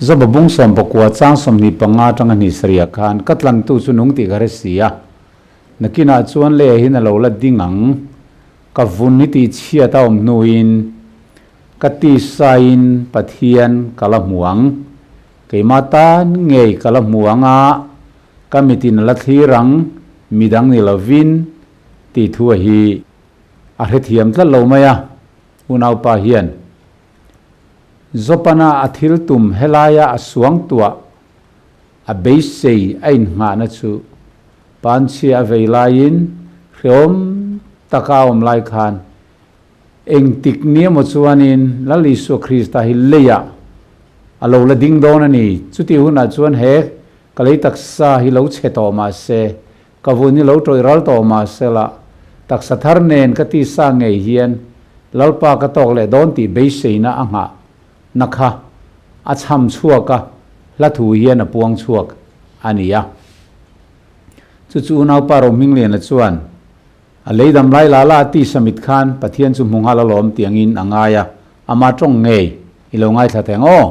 zo babung som pokwa chang som ni panga tang ni sria khan katlan tu chunung ti gare sia nakina chuan le hin alo la dingang ka vun ni ti chia ta om nuin ka ti sain pathian kala muang ke mata ngei kala muanga kamitin la hrang midang ni lovin ti thu hi a rethiam tla lo maya unau pa hian zopana athil tum helaya asuang tua a beisei ain nga na chu panchi aveilain khom takaom lai khan eng tiknia mo chuanin lali su krista hi leya alo la ding don ani chuti huna chuan he kalei taksa hi lo cheto ma se kavuni lo toiral to ma se la taksa tharnen ka ti sa ngei hian lalpa ka tok le don ti beisei na anga nakha acham chuaka la thu hian a puang chuak ania chu nau pa Rohmingliana chuan a leidam lai la la ti samit khan pathian chu munghala lom tiangin angaya ama tong ngei ilongai thateng o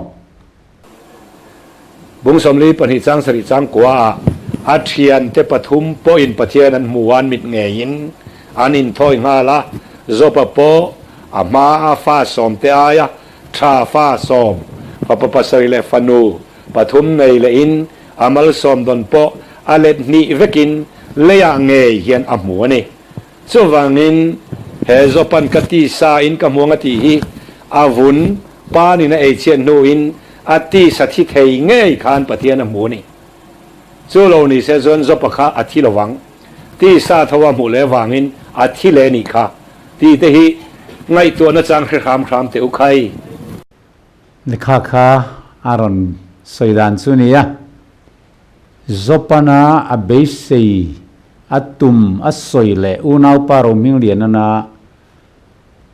bung somli pani chang sari chang kwa a thian te pathum po in pathian an muan mit ngein anin thoi nga la zopa po ama fa som te aya tha fa som papa sari le fanu pathum nei le in amal som don po alet ni vekin leya nge hian amuani chuwangin he zopan kati sa in kamuanga ti hi avun pani na e chen no in ati sathi thei nge khan pathian amuani chulo ni se zon zopakha athi lawang ti sa thawa mu le wangin athi le ni kha ti te hi ngai to na chang kham te ukhai nikha kha aron soidan chunia zopana abeisei atum asoile unau pa Rohmingliana na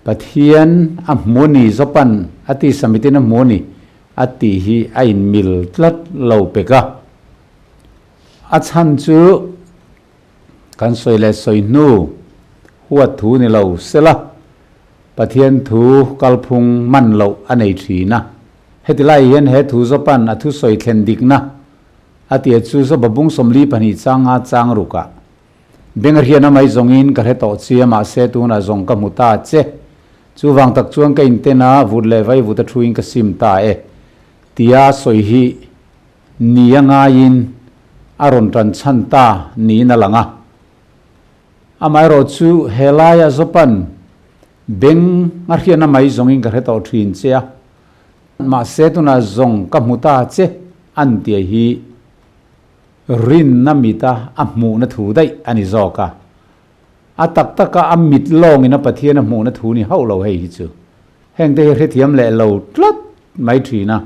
pathian amoni zopan ati samitin amoni ati hi ain mil tlat lo peka achan chu kan soile soinu huat thu ni lo sela pathian thu kalphung man lo anei thina hetilai hian he thu zopan athu soi thlen dikna ati chu zo babung somli pani changa chang ruka bengarhiana mai zongin ka heto chiama se tuna zong ka muta che chu wang tak chuang ka intena vudle vai vuta thuing ka sim ta e tia soi hi nianga in aron tan chanta ni na langa amai ro chu helaya zopan beng arhiana mai zongin ka heto thin chea ma se tuna zong ka muta che an tia hi rin namita amu na thu dai ani zoka atak taka amit long ina pathian amu na thu ni haulo hei chu hengte rethiam le lo tlat mai thina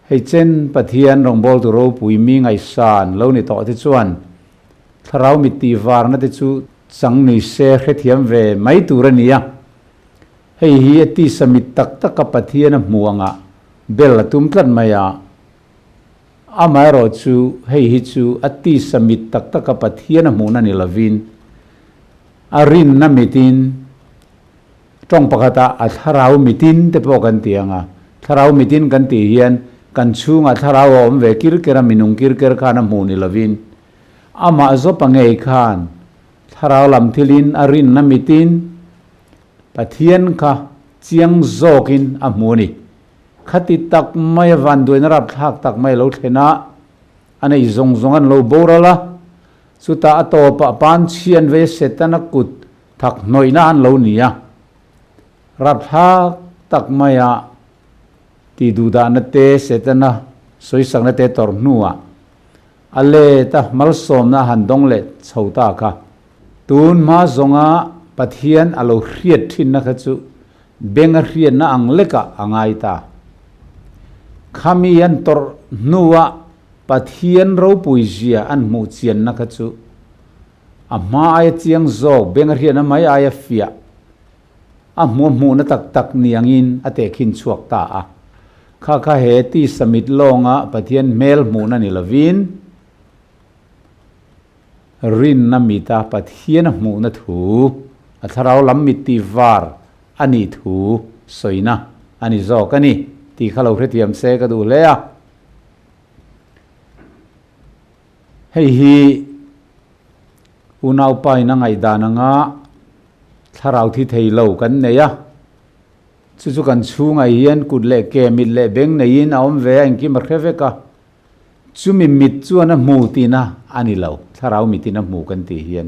hei chen pathian rongbol tu ro pui mi ngai san lo ni to te chuan tharau mi ti war na te chu chang ni se rethiam ve mai turania hei hi ati samit tak taka pathian amuanga bel tum tlat maya amai ro chu hei hi chu ati samit tak taka pathian amuna ni lavin arin na mitin tong pakata atharau mitin te pokan tianga tharau mitin kan ti hian kan chunga tharau om ve kirkera minung kirker kana muni lavin ama zo pangei khan tharau lam thilin arin na mitin pathian kha chiang zokin amuni khati tak mai van duin rap thak tak mai lo thena anei zong zongan lo borala suta ato pa pan chian ve setana kut thak noina an lo nia rap thak tak maya ti duda na te setana soi sang na te tor nuwa ale ta mal som na handong le chhota ka tun ma zonga pathian alo hriat thin na khachu benga hriat na angleka angai ta khamian tor nuwa pathian ro puizia an mu chian na khachu ama ai chiang zo benga hriat na mai ai fia amu mu na tak tak niangin ate khin chuak ta a kha he ti samit longa pathian mel mu na ni lovin รินนามิตาปะเทียนหมูนถูอัทเราลำมิติวาร์อันนี้ถูสวยนะอันนี้จอกันนี่ที่เขาเราเทียมเสกดูเลยให้ฮีอุณาไปนั่งไอดานังะถ้าเราที่เทเลกันเนี่ยสุกันชูงไอเย็นกุดเล่เกมิดเล่เบงในยินเอาเวงกิมเรเวกะจุมิมิดจวนมูตีนะอันนี้เราถ้าเรามิตีนะมูกันตีเฮียน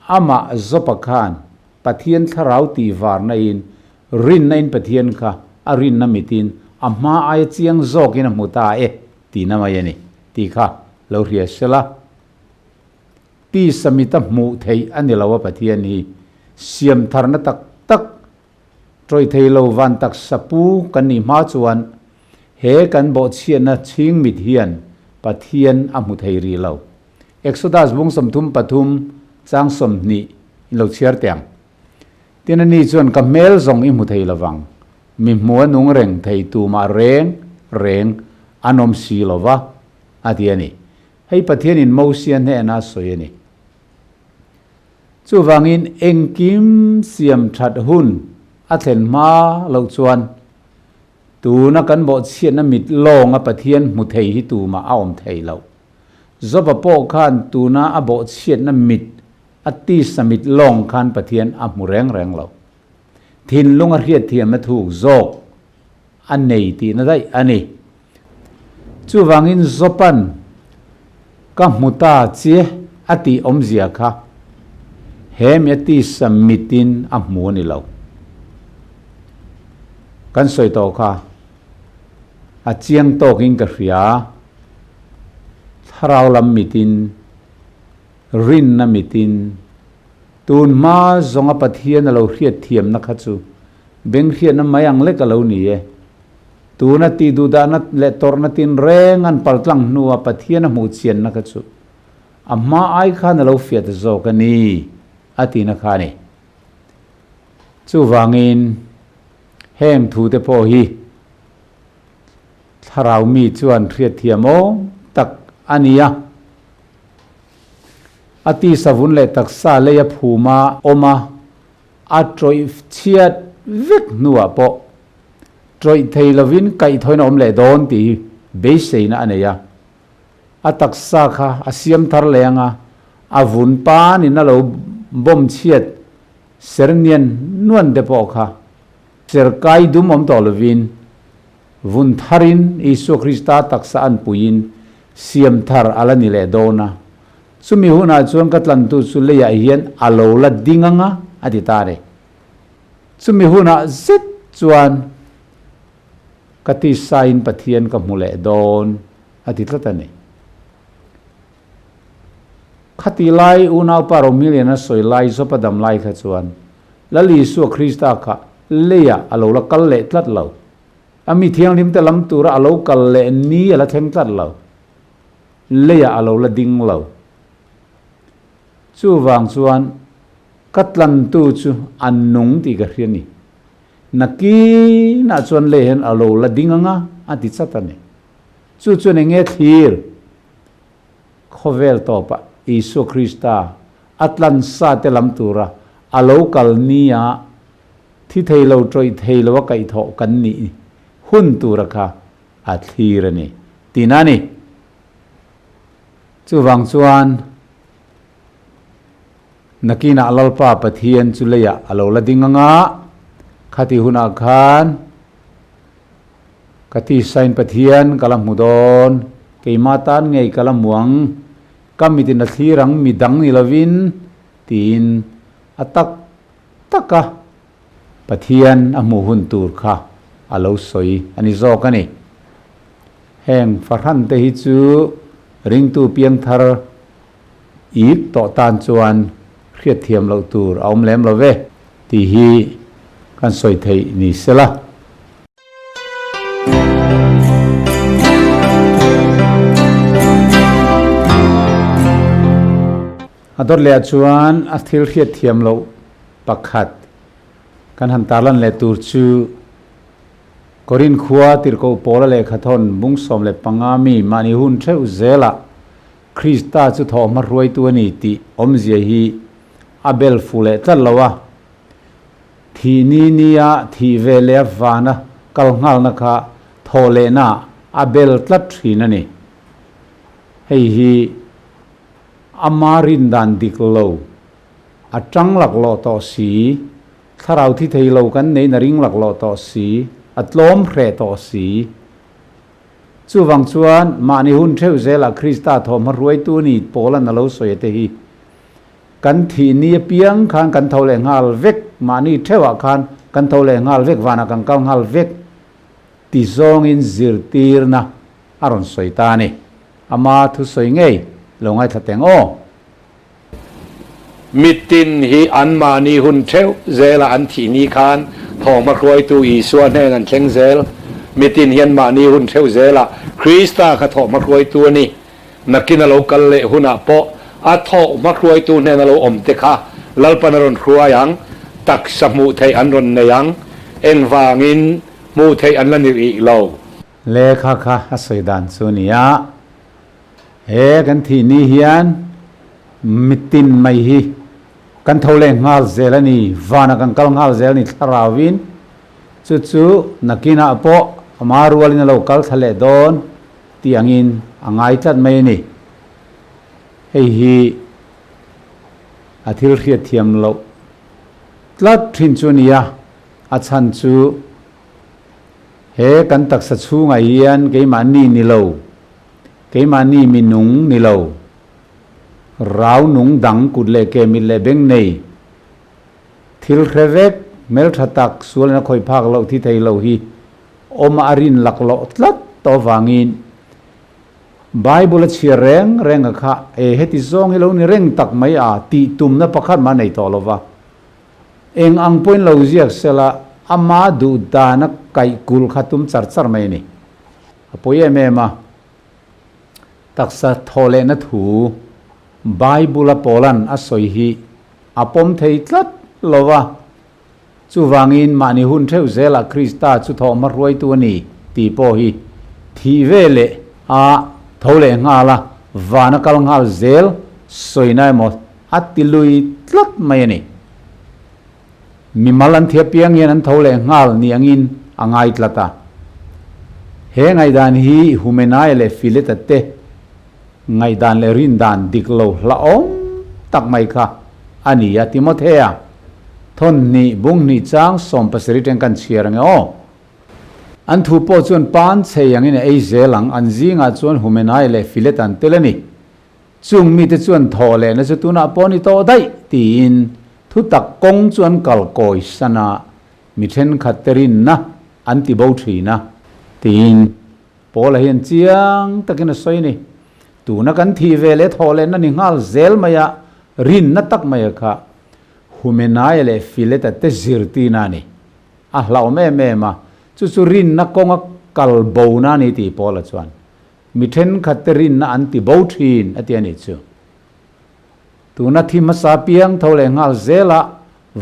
อามาจบกานปะเทียนถ้าเราตีวาร์ในยินรินในปะเทียนค่ะอารินนามิตินอามาไอเจียงโจกินะมูตาตีนะมาเยนี่ตีค่ะเราเรียกละตีสมิตมูเทยอันนี้เราว่าปะเทียนนี้เสียมทารนตักตักตรอยเทยเราวันตักสปูกันนี่มาจวนเฮกันบทเชียนนะชิงมิเทียนปะเทียนอมุเทยรีเราเอ็กโซดัสวงสมทุมปทุมจางสมนี่เราเชียร์เตียงที่นั่นนี่จวนกับเมลส่งอิมุเทยระวังมีมัวนุงเร่งเทยตูมาเร่งอนมสีลวะอาทิตย์นี้ให้ปะเทียนอินมูเซียนเฮน่าสวยนี่จู่วังอินเอ็งกิมเสียมชัดหุ่นอาเทนมาเราจวนตูนักกันบทเชียนนมิดลงอปะเทียนมุเทยที่ตูมาเอาอมเทยเราจบปโขันตูน่าอบทเชียนนมิดอติสมิดลงขันปะเทียนอมุแรงเราทินลุงเรียดเทียมมาถูกโจกอันนี้ตีนั่นได้อันนี้จู่วังอินจบันก็มุตาเจียอติอมเสียค่ะเฮมอติสมิตินอมูนี่เรากันสวยโตค่ะอาเจียงโตกินกระเสียถ้าเราลำมิตินรินนมิตินตูนมาจงอปะเทียนเราเรียดเทียมนักจูเบงเรียนน้ำมายังเล็กเรานี่ตูนัตีดูดานัดเลตอร์นัตินแรงอันปัลตังนัวปะเทียนมูเชียนนักจูอามาไอขันเราเฟียดโจกันนี่อาทินักขานี่จู่วางินแห้งถูเตพอฮีถ้าเรามีจวนเรียดเทียมโอตักอันนี้อติสวุนเลตักซาเลยภูมาอมาอัตรอยเชียดวิกนัวปอตรอยเทลวินไก่ถอยนอมเลดอนตีเบสเซนะอันนี้อัตักซาค่ะอาเซียมทาร์เลงอาวุนปานี่นั่นเราบ่มเชียดเสรเนียนนวลเดปอค่ะเสรไกดุมอมตอลวินวุนทารินอิสุคริสตาตักษาอันปุยินเซียมทาร์อัลนิเลโดนาสุมิหุนาจวนกัตลันตุสุเลยาเฮียนอโลลดิงงะอดิตาเรสุมิหุนาซิดจวนกติสายนปะเทียนกับมุเลโดนอดิตละตันนี่ขัดไลอุณาปารมิเลียนสวยไลสปดำไลขจวนละลีสุคริสตาค่ะเลียอโลละกัลเลตัดเราอามีเทียงลิมแต่ลำตัวอโลกัลเลนี้ละเทมตัดเราเลียอโลละดิงเราจู่วางส่วนกัตลันตูจูอันนุงตีกระเรียนนี่นักกีน่าส่วนเลี้ยนอโลละดิ้งงะอันติดสัตว์นี่จู่ส่วนเงี้ยทีร์ขเวลต่อปะอิสุคริสตาอัตลันซาเตลัมตูระอโลกัลนียที่เทโลตรอยเทโลว่าไก่ทอกันนี่หุ่นตูระค่ะอัตทีระนี่ตีนั่นนี่จู่วางส่วนนักกินอัลลปาปะเทียนจุเลยะอโลละดิงงะขัดหุนอาคารขัดไซน์ปะเทียนกลัมมุดอนเกี่ยมาตันไงกลัมหวังกัมมิตินัทฮีรังมิดังนิลวินตีนอัตักตักกะปะเทียนอมูหุนตูร์ค่ะอโลสอยอันนี้โจกันนี่แห่งฟารันเตหิจูริงตูเปียงทาร์อีกต่อตานจวนเรียดเทียมเราตูร์เอาแหลมเราเวที่ฮีกันสวยไทยนี่เสละอัตโตเลียชวนอัฐิลเรียดเทียมเราปักขัดกันหันตาลันเลตูร์ชูกอรินขัวติรโกโปละเลขทนบุ้งสมเลปังอามีมานิหุนเทอุเซละค Krista chu tho ma ruai tu ni ti om zia hi abel fule tlal lawa thi ni nia thi vele vana kal ngal na kha thole na abel tlat thina ni hei hi amarin dan diklo atang lak lo to si tharau thi thei lo kan nei na ring lak lo to si atlom hre to si chu wang chuan mani hun theu zela Krista thom ruai tu ni polan na lo soi te hi kan thi ni piang khan kan thole ngal vek mani thewa khan kan thole ngal vek wana kan kal ngal vek ti zong in zirtirna aron soi ta ni ama thu soi ngei longai thateng o mitin hi an mani hun theu zela an thi ni khan thong ma ruai tu i suan he nan thleng zel mitin hian mani hun theu zela Krista kha thong ma ruai tu ni nakina lo kal le huna po a thong ma ruai tu ne na lo om te kha lalpan ron khuayang tak samu thei an ron neyang eng wangin mu thei an lan ri lo le kha kha asoi dan chu nia he kan thi ni hian mitin mai hi kan thole ngal zelani wana kan kal ngal zelani tharawin chu chu nakina po amarualina lo kal thale don tiangin angai tat mai ni hei hi athil khia thiam lo tlat thin chu nia achan chu he kan tak sa chu ngai hian ke mani ni lo ke mani minung ni lo rau nung dang kut le ke mi le beng nei thil khrevek mel thatak sul na khoi phak lo thi thei lo hi om arin lak lo tlat to wangin Bible chi reng kha e heti zong hi lo ni reng tak mai a ti tum na pakhat ma nei to lova eng ang point lo ziak sela ama du dana kai kul khatum char mai ni apoye me ma taksa thole na thu Bible polan asoi hi apom thei tlat lova chu wangin mani hun theu zela Krista chu tho ma ruai tu ni ti po hi thi vele a thole ngala wana kal ngal zel soinai mo atilui tlat mai ni mi malan thia piang yen an thole ngal ni angin angai tlata he ngai dan hi humenai le fileta te ngai dan le rin dan diklo la om tak mai kha ani ya Timothea thon ni bung ni chang som pasri teng kan chiarang o an thu po chuan pan cheyang in ei zelang an zinga chuan humenai le filetan telani chung mi te chuan thole na chu tuna poni to dai tin thu tak kong chuan kal koi sana mi then khaterin na anti bo thina tin pola hian chiang takin soi ni tuna kan thi vele thole na ni ngal zel maya rin na tak maya kha humenai le fileta te zirtirna ni a hlau me ma chu rin na konga kal bo na ni ti pola chuan mi then khaterin na anti bo thin atiani chu tuna thi ma sa piang thole ngal zela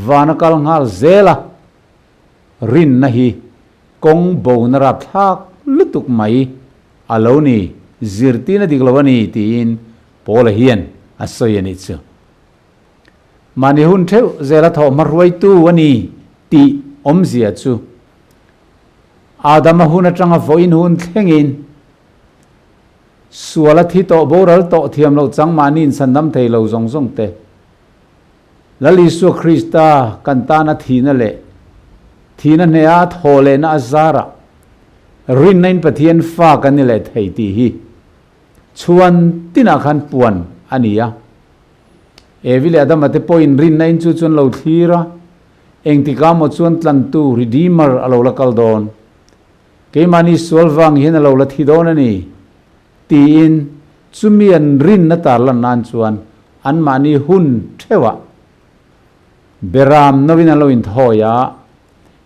wana kal ngal zela rin na hi kong bo na ra thak lutuk mai aloni zirtirna diglawani tin pola hian asoyani chu mani hun theu zela tho marwai tu wani ti omzia chu adama hun atanga voin hun thlengin suala thi to boral to thiam lo chang manin sandam thei lo zong zong te lali su Krista kantana thina le thina ne a thole na azara rin nain pathian fa kan le thei ti hi chuan tina khan puan ania evile adamate point rin nain chu chun lo thira engtika mo chuan tlan tu redeemer alo la kaldon ke mani solwang hin alo la thidon ani tin chumian rin na tar lan nan chuan an mani hun thewa beram novin alo in thoya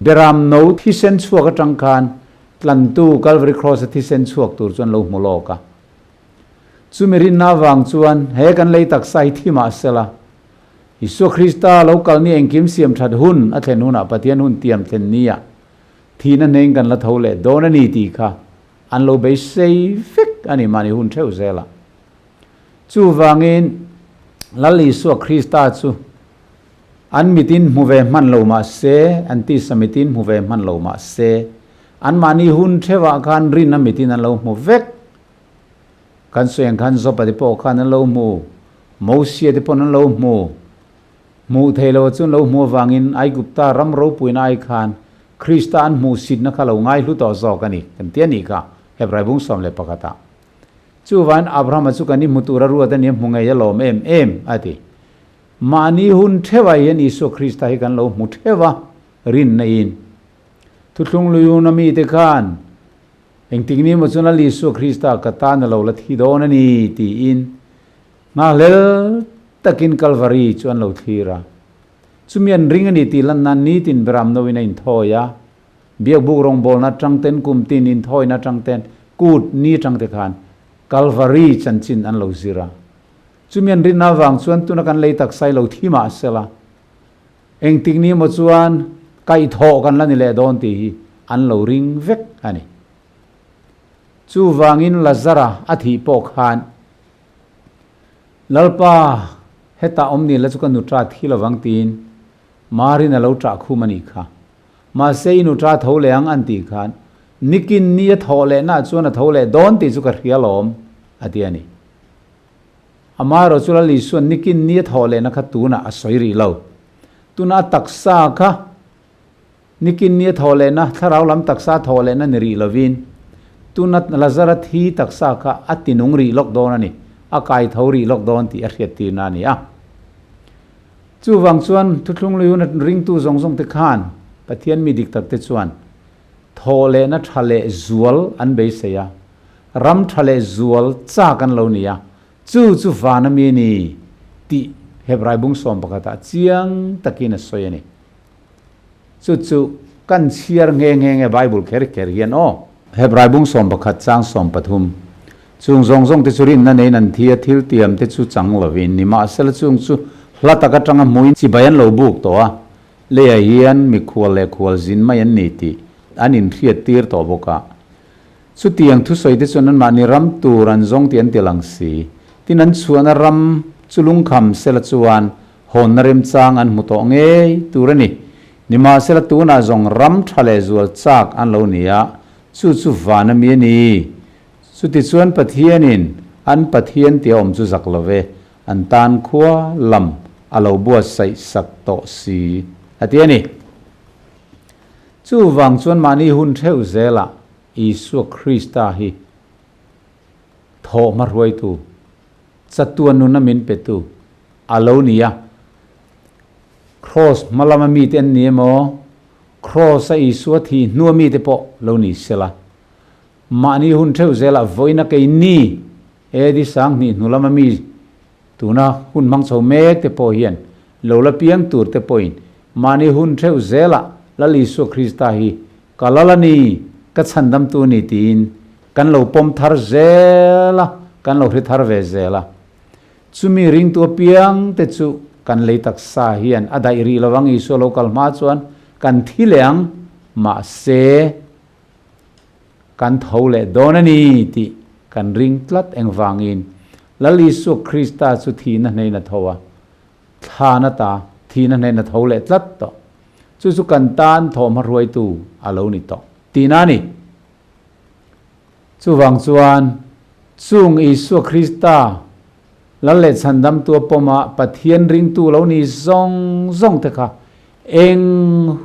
beram no thi sen chuak atang khan tlan tu Calvary cross thi sen chuak tur chuan lo muloka chumirin na wang chuan he kan lei tak sai thima sela Isu Krista lokal ni engkim siam that hun athen huna patian hun tiam thlen nia thina neng kan la thole dona ni ti kha an lo be sei fik ani mani hun theu zela chu wangin lali suak Krista chu an mitin muve man lo ma se anti samitin muve man lo ma se an mani hun thewa khan rin mitin an lo mu vek kan soeng khan zopati po khan an lo mu mo sia te pon an lo mu thelo chun lo mu wangin ai gupta ram ro puina ai khan Krista an mu sit na khalo ngai hlu to zo kani kan tiani ka hebrai bung som le pakata chu wan Abraham chu kani mutura ru ata ni mungai ya lom em ati mani hun thewa yen Isu Krista hi kan lo mu thewa rin na in thutlung luyu na mi te khan engting ni mo chuna li Isu Krista kata na lo la thi do na ni ti in nga lel takin Calvary chuan lo thira chumian ring ani ti lan nan ni tin bram no in in thoya biak buk rong bol na tangten kum tin in thoi na tangten kut ni tangte khan Calvary chanchin an lo zira chumian rin na wang chuan tuna kan lei tak sai lo thima sela engting ni mo chuan kai tho kan la ni le don ti an lo ring vek ani chu wangin Lazara athi po khan lalpa heta omni la chukan nu tra thila wang tin marina lo tra khu mani kha ma sei nu tra thole ang an ti khan nikin ni thole na chuan thole don ti chu ka rialom atiani amaro chula li suan nikin ni thole na kha tuna asoiri lo tuna taksa kha nikin ni thole na tharau lam taksa thole na niri lovin tuna Lazara thi taksa kha atinung ri lok don ani akai thori lok don ti ariat ti na ni a chu wang chuan thutlung lu na ring tu zong zong te khan pathian mi dik tak te chuan thole na thale zual an be se ya ram thale zual cha kan lo ni ya chu van mi ni ti hebrai bung som pakata chiang takina soyani chu kan chiar nge Bible kher hian o hebrai bung som pakhat chang som pathum chung zong zong te churin na nei nan thia thil tiam te chu chang lovin ni ma sel chung chu hlata ka tanga muin chi bayan lo buk to a le a hian mi khual le khual zin mai an ni ti anin thriat tir to boka chu tiang thu soi te chuan ma ni ram tu ran zong tian tilang si tinan chuan ram chulung kham sel chuan hon rem chang an mu to nge turani ni ma sel tu na zong ram thale zual chak an lo nia chu van mi ni suti chuan pathianin an pathian ti om chu zak love an tan khua lam alo bua sai sak to si atiani chu wang chuan mani hun theu zela Isu Krista hi tho ma roi tu chatuan nu na min pe tu alo nia cross malama mi ten ni mo cross a Isu thi nuami te po lo ni sela mani hun theu zela voina ke ni edi sang ni nulama mi tuna hun mang chho mek te po hian lola piang tur te point mani hun theu zela lali Isu Krista hi kalalani ka chandam tu ni tin kan lo pom thar zela kan lo ri thar ve zela chumi ring tu piang te chu kan le tak sa hian adai ri lawang Isu local ma chuan kan thileang ma se kan thole donani ti kan ring tlat eng wangin lali Isu Krista chu thina nei na thowa thana ta thina nei na thole tlat to chu kan tan thom ruai tu alo ni to tinani chu wang chuan chung Isu Krista lalle chandam tu poma pathian ring tu lo ni zong te kha eng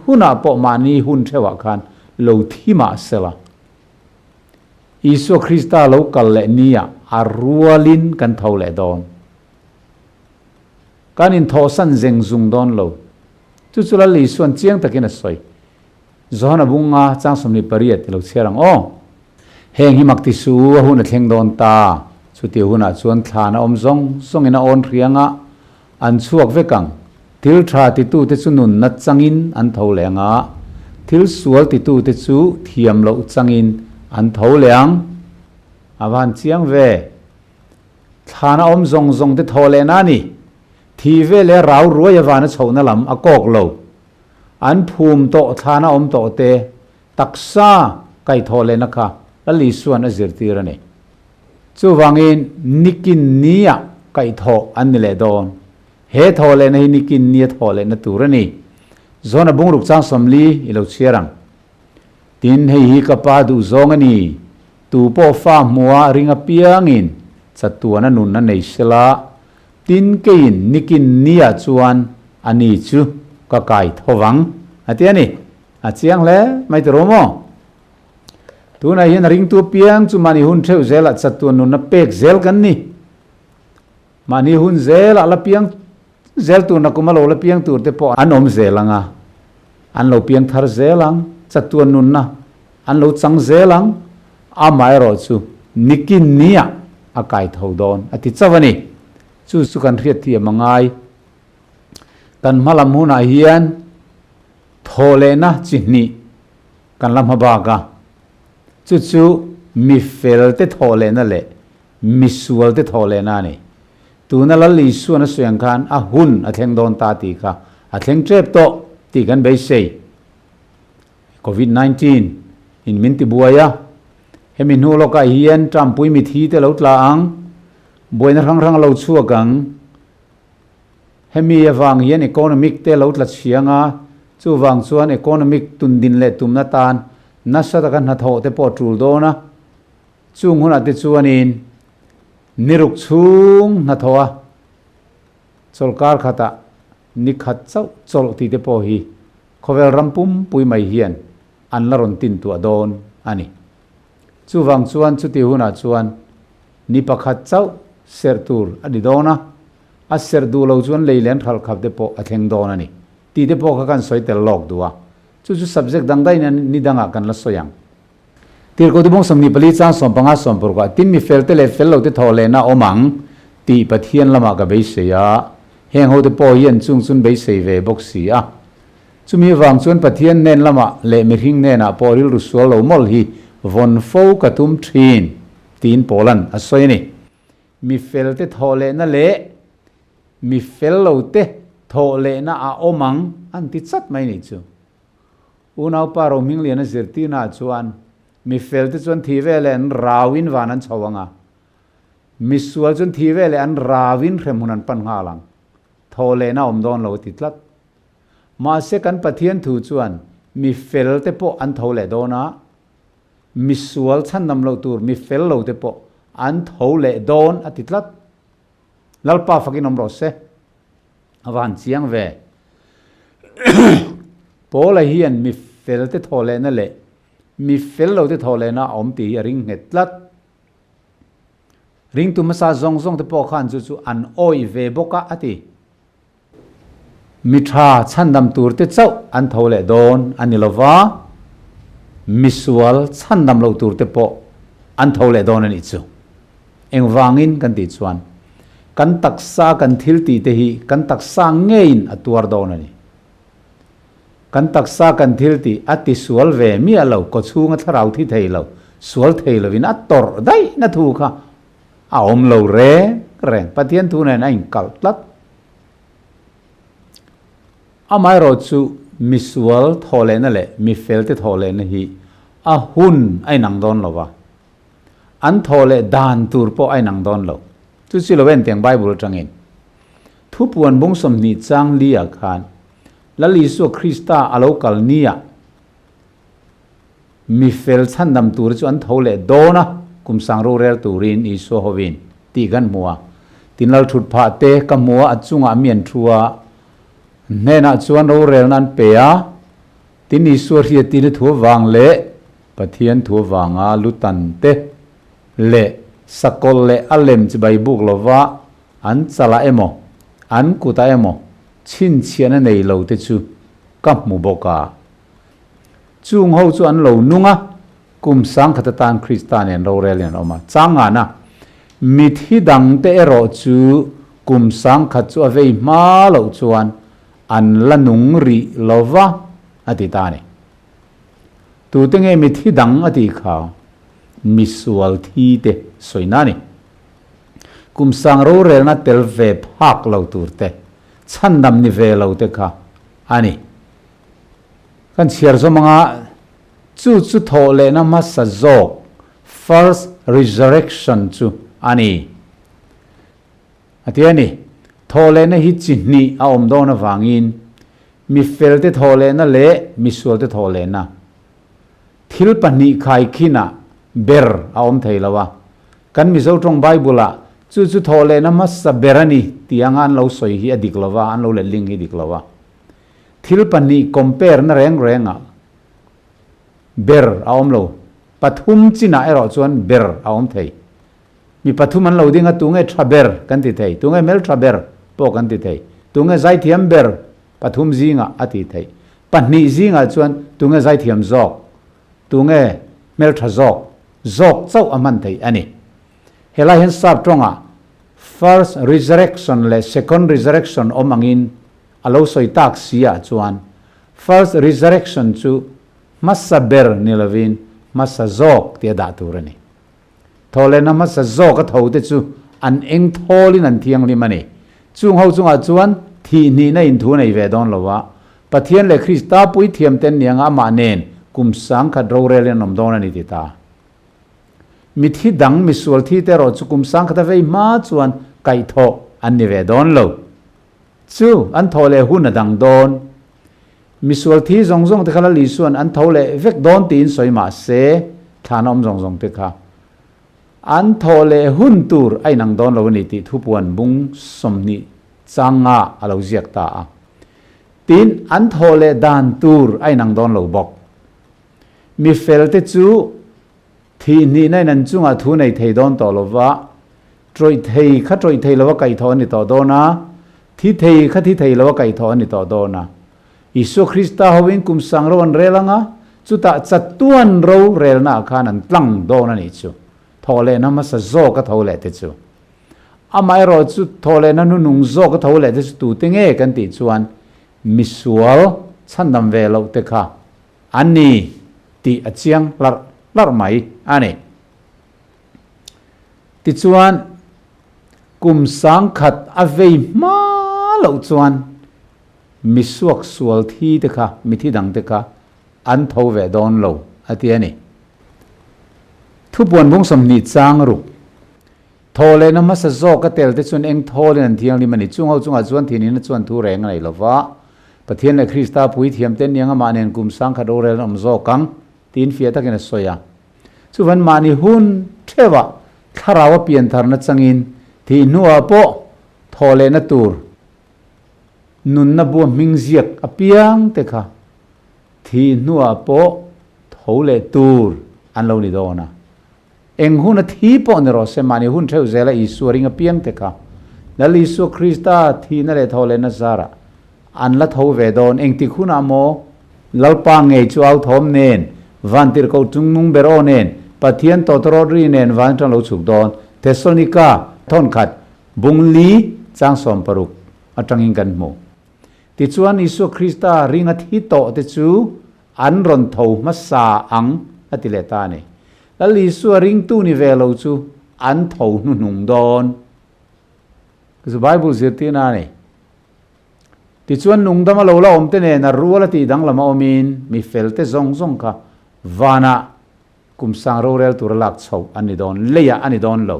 huna po mani hun thewa khan lo thima sela Isu Krista lo kal le nia arualin kan thole don kanin tho san zeng zung don lo chu chula li suan chiang takin a soi zona bunga chang somni pariat lo cherang o heng hi makti su hun a thleng don ta chuti huna chuan thana om zong ina on rianga an chuak vekang til tha ti tu te chu nun na changin an tholenga til sual ti tu te chu thiam lo changin an tholeang awan chiang ve thana om zong te thole na ni thi ve le rau ruai awana chhona lam akok lo an phum to thana om to te taksa kai thole na kha ali suan a zirtirna ni chu wangin nikin nia kai tho an ni le don he tho le na hi ni kin ni tho le na tur ani zona bung ruk chang somli ilo chiarang tin hei hi ka pa du zong ani tu po fa muwa ringa piangin chatuana nun na nei sela tin kein nikin nia chuan ani chu ka kai thowang atiani achiang le mai to romo tu na hian ring tu piang chu mani hun theu zela chatuan nun na pek zel kan ni mani hun zela la piang zel tu na kumalo la piang tur te po anom zelanga an lo piang thar zelang chatuan nun na an lo chang zelang a mai ro chu nikin nia a kai tho don ati chawani chu chu kan riat thi mangai kan malam huna hian thole na chini kan lam ha ba ga chu chu mi fel te thole na le mi sual te thole na ni tu na la li su na suang khan a hun a thleng don ta ti kha a thleng trep to ti kan be sei COVID-19 in min ti buaya hemin hu lo ka hian tram pui mi thi te lo tla ang boina rang rang lo chu gang hemi awang hian economic te lo tla chianga chu wang chuan economic tun din le tum na tan na sa ta kan ha tho te po trul do na chung hun ate chuan in niruk chung na thoa cholkar khata ni khat chau chol ti te po hi khovel rampum pui mai hian an la ron tin tu adon ani chu wang chuan chu ti huna chuan ni pakhat chau sertur adi dona a serdu lo chuan leilen thal khap te po a thleng don ani ti te po kha kan soi tel lok duwa chu chu subject dang dai ni danga kan la soyang tir ko dibong samni pali cha som panga som pur ka tin mi fel te le fel lo te thole na omang ti pathian lama ka be se ya heng ho te po hian chung chun be se ve bok si a chumi wang chuan pathian nen lama le mi hing ne na poril ru sual lo mol hi von fo ka tum thin tin polan a soi ni mi fel te thole na le mi fel lo te thole na a omang an ti chat mai ni chu unau pa Rohmingliana zirtirna chuan mi fel te chuan thi ve len rawin wanan chawanga mi sual chuan thi ve le an rawin remhunan pan nga lang thole na om don lo ti tlat ma se kan pathian thu chuan mi fel te po an thole dona mi sual chan nam lo tur mi fel lo te po an thole don atitlat lalpa fakin om ro se awan chiang ve pola hian mi fel te thole na le mi fel lo te thole na om ti ring hetlat ring tu masa zong zong te po khan chu chu an oi ve boka ati mi tha chandam tur te chau an thole don anilowa misual chandam lo tur te po an thole don ani chu eng wangin kan ti chuan kan taksa kan thil ti te hi kan taksa ngein atuar don ani kan taksa kan thil ti ati sual ve mi alo ko chunga tharau thi theilo sual theilo win ator dai na thu kha a om lo re reng pathian thu nen ain kal tlat amai ro chu misual thole na le mi fel te thole na hi a hun ai nang don lowa an thole dan tur po ai nang don lo chu chi lo wen teng bible tangin thu puan bung som ni chang lia khan lali su krista alokal nia mi fel chandam tur chu an thole dona kum sang ro rel turin i so hovin ti gan muwa tinal thut pha te ka muwa achunga mian thua nena chuan ro rel nan pe a tin i so ria ti le thu wang le pathian thu wanga lutan te le sakol le alem chi bai buk lova an chala emo an kuta emo chin chiana nei lo te chu kap mu boka chung ho chu an lo nunga kum sang khatatan kristan en ro relian oma changa na mit hi dang te ero chu kum sang khat chu avei ma lo chuan an lanung ri lova atitani tu tenge mit hi dang ati kha misual thi te soinani kum sang ro rel na tel ve phak lo turte chandam ni ve lo te kha ani kan chiar zo manga chu chu thole na ma sa zok first resurrection chu ani atiani thole na hi chihni a om do na wangin mi fel te thole na le mi sual te thole na thil pani khai khina ber a om theilawa kan mi zo trong bible a chu chu thole na masa berani tiangan lo soi hi adiklawa an lo le ling hi diklawa thil pani compare na reng renga ber a om lo pathum china ero chuan ber a om thei mi pathum an lo dinga tunge thaber kan ti thei tunge mel thaber po kan ti thei tunge zai thiam ber pathum zinga ati thei pani zinga chuan tunge zai thiam zok tunge mel tha zok zok chau aman thei ani helai hen sap tronga first resurrection le second resurrection omangin alo soi tak sia chuan first resurrection chu masa ber nilavin masa zok te da turani thole na masa zok a thote chu an eng tholin an thiang li mani chung ho chunga chuan thi ni na in thu nei ve don lowa pathian le krista pui thiam ten nianga ma nen kum sang khat ro rel nom don ani ti ta mi thi dang mi sual thi te ro chu kum sang khat ve ma chuan kai tho an ni ve don lo chu an thole hun dang don mi sual thi zong zong te khala li suan an thole vek don tin soi ma se thanom zong zong te kha an thole hun tur ai nang don lo ni ti thu puan bung somni changa alo ziak ta a tin an thole dan tur ai nang don lo bok mi fel te chu thi ni nai nan chunga thu nei thei don to lova troi thei kha troi thei lova kai tho ni to do na thi thei kha thi thei lova kai tho ni to do na isu krista howin kum sang ro an relanga chu ta chatuan ro rel na khan an tlang do na ni chu thole na ma sa zo ka thole te chu amai ro chu thole na nu nung zo ka thole te chu tu te nge kan ti chuan misual chandam ve lo te kha ani ti achiang lar mai ani ti chuan kum sang khat avei ma lo chuan misuak sual thi te kha mi thi dang te kha an tho ve don lo ati ani thu puan bung som ni chang ru thole na ma sa zo ka tel te chun eng thole an thiang li mani chung ho chunga chuan thini na chuan thu reng nei lova pathian le krista pui thiam ten nianga ma nen kum sang kha do rel om zo kang tin fia takin soya chuwan mani hun thewa tharawa pian tharna changin thi nuwa po thole na tur nun na bu mingziak apiang te kha thi nuwa po thole tur an lo ni dona eng hun thi po ne ro se mani hun theu zela isuring apiang te kha dali su krista thi na le thole na zara an la tho ve don eng ti khuna mo lalpa ngei chu au thom nen van tir ko tung nung bero nen pathian to trodri nen van tang lo chuk don Thessalonica thon khat bungli chang som paruk atangin kan mo ti chuan isu krista ringa thi to te chu an ron tho ma sa ang atile ta ne lali su ring tu ni velo chu an tho nu nung don ku bible zirtirna ne ti chuan nung dama lo la om te ne na ruala ti dang lama omin mi felte zong zong kha vana kum sang ro rel tur lak chho ani don leya ani don lo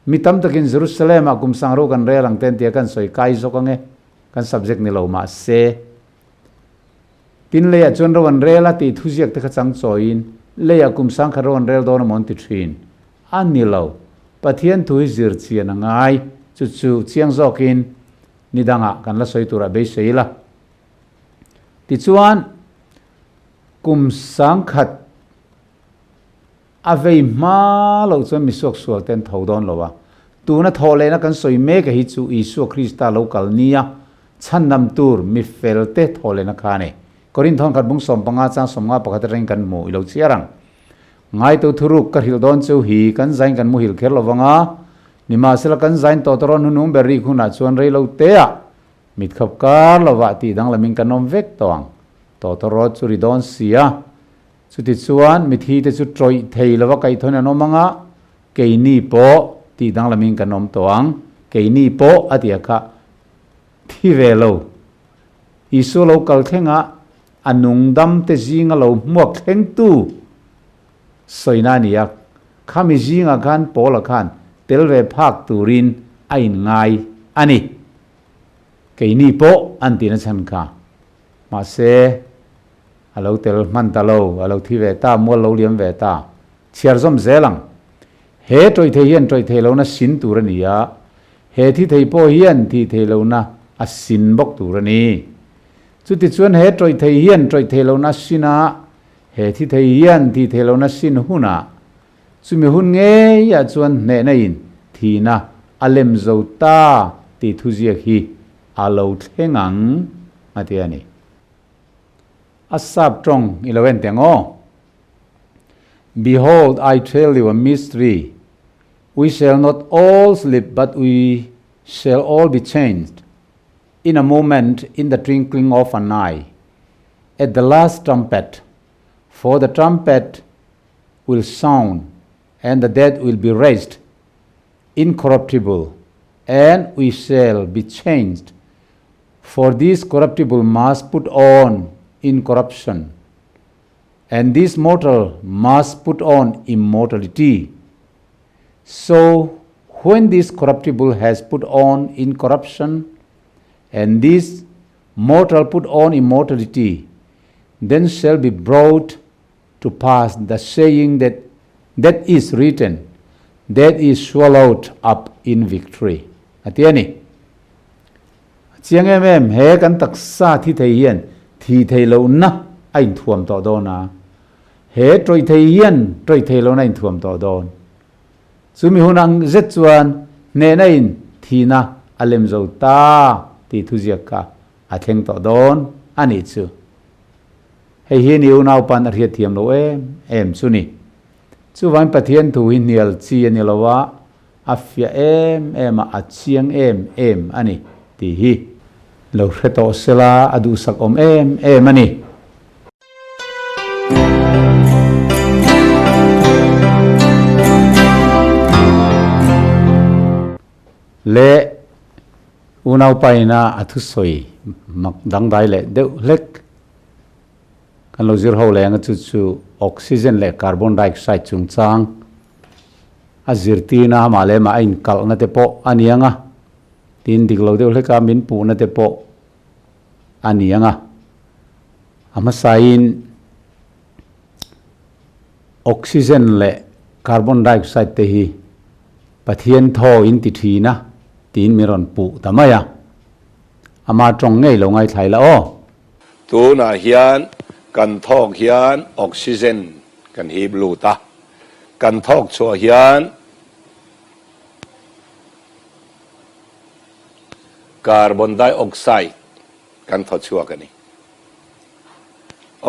mi tam takin jerusalem a kum sang ro kan relang ten tia kan soi kai zo kange kan subject ni lo ma se tin leya chon ro an rela ti thujiak te kha chang choin leya kum sang kha ron rel don mon ti thin ani lo pathian thui zir chian ngai chu chu chiang zokin nidanga kan la soi tura be seila ti chuan kum sang khat avei ma lo chuan mi sok sual ten thodon lowa tuna thole na kan soi me ka hi chu isu krista local nia chandam tur mi felte thole na khane korin thon khat bung som panga chang som nga pakhat reng kan mu ilo chiarang ngai to thuruk ka hil don chu hi kan zain kan mu hil kher lowanga nima sel kan zain to toron hunum berri khuna chuan rei lo te a mit khap kar lowa ti dang laming kanom vek tawang to toro churi don sia chuti chuan mi thi te chu troi thei lawa kai thona no manga keini po ti dang laming kanom tawang keini po atia kha thi velo isu lo kal thenga anung dam te jinga lo muak theng tu soina niya khami jinga khan pola khan telve phak turin ain ngai ani cái ni po an tin chan ka mà se alo tel man ta lo alo thi ve ta mo lo liam ve ta chiar zom zelang he troi the hian troi the lo na sin tur ani ya he thi thei po hian thi thei lo na a sin bok tur ani chu ti chuan he troi the hian troi the lo na sina he thi thei hian thi thei lo na sin huna chu mi hun nge ya chuan ne na in thi na alem zo ta ti thu zia hi alo thengang ati ani asap trong 11 tengo behold I tell you a mystery we shall not all sleep but we shall all be changed in a moment in the twinkling of an eye at the last trumpet for the trumpet will sound and the dead will be raised incorruptible and we shall be changed for this corruptible must put on incorruption and this mortal must put on immortality. So when this corruptible has put on incorruption and this mortal put on immortality, then shall be brought to pass the saying that is written, that is swallowed up in victory. Atiani chiang em he kan taksa thi thei hian thi thei lo na ain thuam to do na he troi thei hian troi thei lo na in thuam to don chumi hunang zet chuan ne na in thi na alem zo ta ti thu zia ka a theng to don ani chu hei hi niu nau pan a riat thiam lo em chu ni chu wan pathian thu hi nial chi ani lowa afia em a chiang em ani ti hi lo hreto sela adu sak om em ani le unau paina athu soi mak dang dai le de lek kan lo zir ho le nga chu oxygen le carbon dioxide chung chang a zirtirna ma le ma in kal na te po anianga tin diklo de leka min pu na te po anianga ama sain oxygen le carbon dioxide te hi pathian tho in ti thina tin miron pu tamaya ama trong ngei lo ngai thlai la o tu na hian kan thok hian oxygen kan hi blu ta kan thok cho hian carbon dioxide kan tho chua kani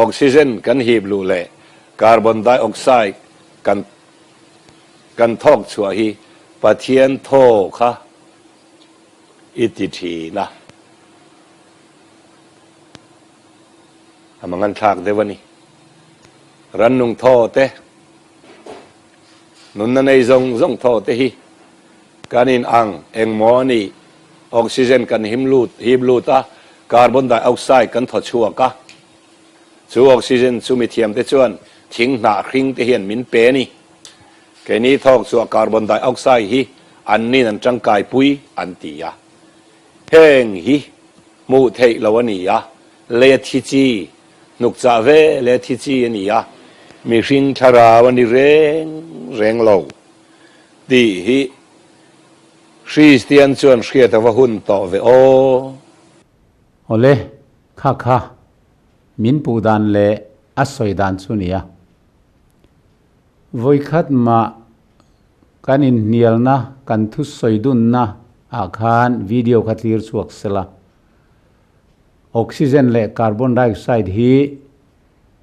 oxygen kan hi blu le carbon dioxide kan thok chua hi pathian tho kha iti thina amangan thak dewani rannung tho te nun na nei zong tho te hi kanin ang engmoni oxygen kan himlu ta carbon dioxide kan tho chua ka chu oxygen chu mi thiam te chuan thing na hring te hian min pe ni ke ni thok chu carbon dioxide hi an ni nan changkai pui an ti ya heng hi mu thei lawani ya le thi chi nuk cha ve le thi chi ani ya mi hring thara wani reng lo di hi Christian chuan hriat awa hun to ve o ole kha min pu dan le asoi dan chu nia voi khat ma kanin nial na kan thu soi dun na akhan video khatir chuak sela oxygen le carbon dioxide hi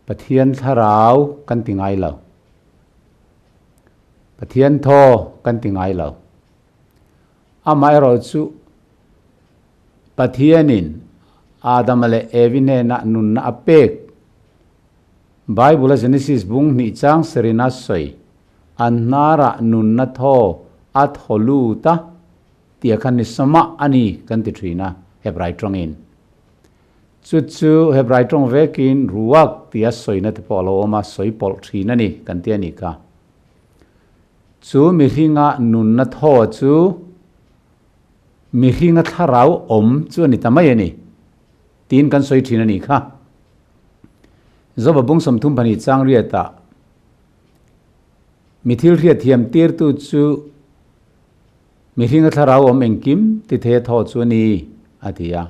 pathian tharau kan tingai lo pathian tho kan tingai lo amai ro chu pathianin adam le evine na nun na apek bible genesis bung ni chang serina soi annara nun na tho at holu ta tia khan ni sama ani kan ti thina hebrai trongin chu hebrai trong vekin ruak tia soi na te polo ma soi pol thina ni kan tia ni ka chu mi hinga nun na tho chu มีหิงทาราวจวนนี่ทำไมนี่ตีนกันสวยทีนั่นนี่ค่ะจบบุ้งสมทุมพันธ์จางเรียตามีทิลเรียเทียมตีร์ตุจูมีหิงทาราวเองกิมติเททอจวนนี่อาทิยา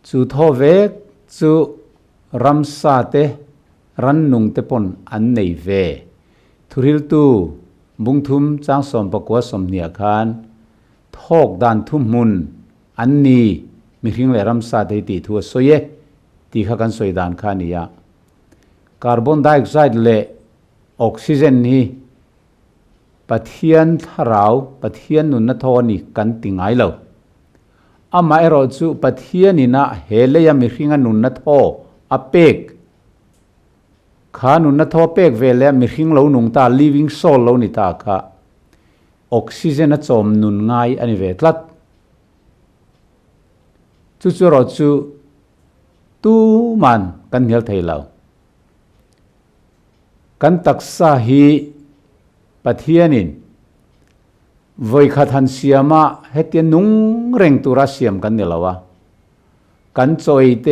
จูทอเวกจูรัมซาเตรันนุงเตปนอันในเวทุริลตูบุงทุมจางสมปกวสมเนียคานทอกดานทุมมุนอันนี้มีหิงเลรัมซาเตติทัวสวยตีข้ากันสวยดานคานียาคาร์บอนไดออกไซด์เลออกซิเจนนี้ปะเทียนทาราวปะเทียนนุนนทอนี่กันติงไงเลวอามาเอรอจูปะเทียนินะเฮเลยามีหิงนุนนทออเปกขานุนนทอเปกเวลมีหิงเหลานุงตา living soul เหลานิตาค่ะออกซิเจนจอมนุนง่ายอันนี้เวทลัดจู่ๆรอจูตู้มันกันเหี่ยวไทยเรากันตักษาฮีปะเทียนินวัยขัดหันเสียมาเฮติยนุงเร่งตุระเสียมกันเนี่ยละวะกันจอยเต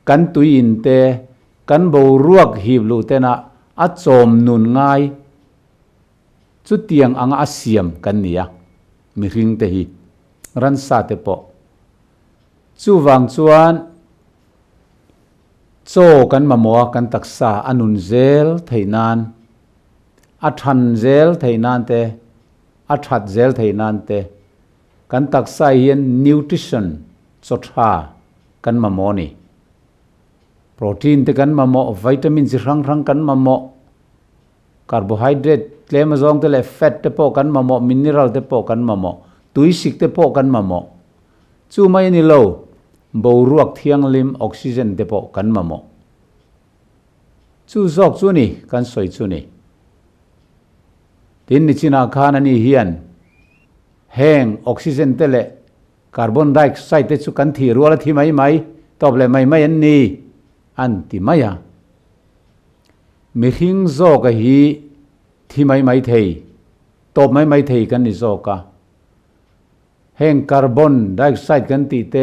กันตุยินเตกันบูรวกหิบลูเตนะอัดจอมนุนง่ายจุดเตียงอังอาเสียมกันเนี่ยมีริงเตฮีรันซาเตปอจู่วังจวนโจกันมามัวกันตักษาอนุนเซลไทยนานอัฐันเซลไทยนานเตอัฐัดเซลไทยนานเตกันตักษาเย็นนิวทริชั่นสดหากันมามัวนี่โปรตีนเตกันมามัววิตามินสิรังกันมามัวคาร์โบไฮเดรตเลมซองเตเลเฟตเตปอกันมามัวมินเนอรัลเตปอกันมามัวตุยสิกเตปอกันมามัวจู่ไม่นี่โลบูรวกเทียงลิมออกซิเจนเตปอกันมาโมจู่ซอกจู่นี่กันสวยจู่นี่ทินนิชินาคานันนี่เฮียนแห้งออกซิเจนเตเลคาร์บอนไดออกไซด์เตจู่กันที่รัวละที่ไม่ตอบเลยไม่อันนี้อันที่ไม่อะมีหิงโซกะฮีที่ไม่เทยตอบไม่เทยกันนี่โซกะแห้งคาร์บอนไดออกไซด์กันตีเต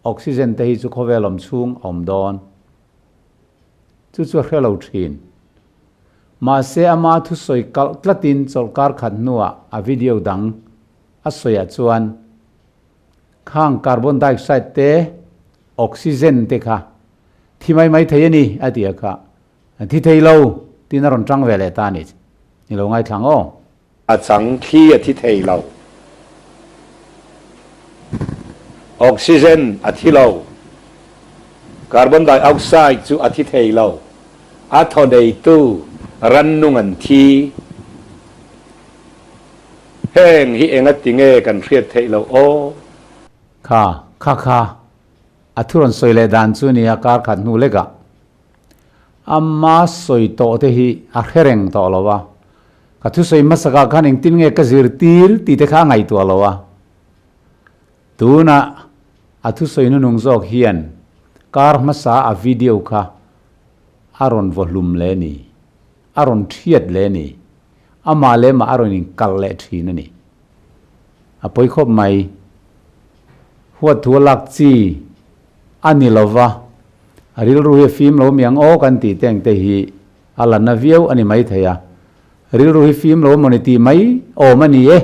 ออกซิเจนเตหิจุขเวลมชุงอมดอนจู่ๆเขลาทินมาเสียมาทุสอยกัลตตินจอลการขัดนัวอวิดีโอดังอสอยจวนข้างคาร์บอนไดออกไซด์เตออกซิเจนเตค่ะที่ไม่เทยนี่อดีตค่ะที่เทยเราที่นรนจังเวลตานี่นี่เราไงทางอ้ออาจังที่ที่เทยเราออกซิเจนอาทิตย์เราคาร์บอนไดออกไซด์จู่อาทิตย์เทเราอาทอเดตูรันนุงันทีแห้งฮิเองติเงกันเรียดเทเราโอค่ะอาทุรนสวยเลดานจู่นี่อาการขัดนูเล็กอะอามาสวยโตเทฮีอาเฮรงโตละวะกัทุสวยมาสกัดขันเองติเงกซิรตีร์ตีเตข้างไงตัวละวะตูน่ะอาทุสอยนุงจอกเฮียนคาร์มาสาอวิดีโอค่ะอารอนวอลลุ่มเลนี่อารอนเทียดเลนี่อามาเลมาอารอนิงกัลเลทีนั่นนี่อพอยคบไม่หัวทัวลักจีอันนี้ละวะอาริลรูเฮฟิมเราเมียงโอกันตีเตงเตฮีอาลันนาวิวอันนี้ไม่เทียอาริลรูเฮฟิมเรามันตีไม่โอมันนี่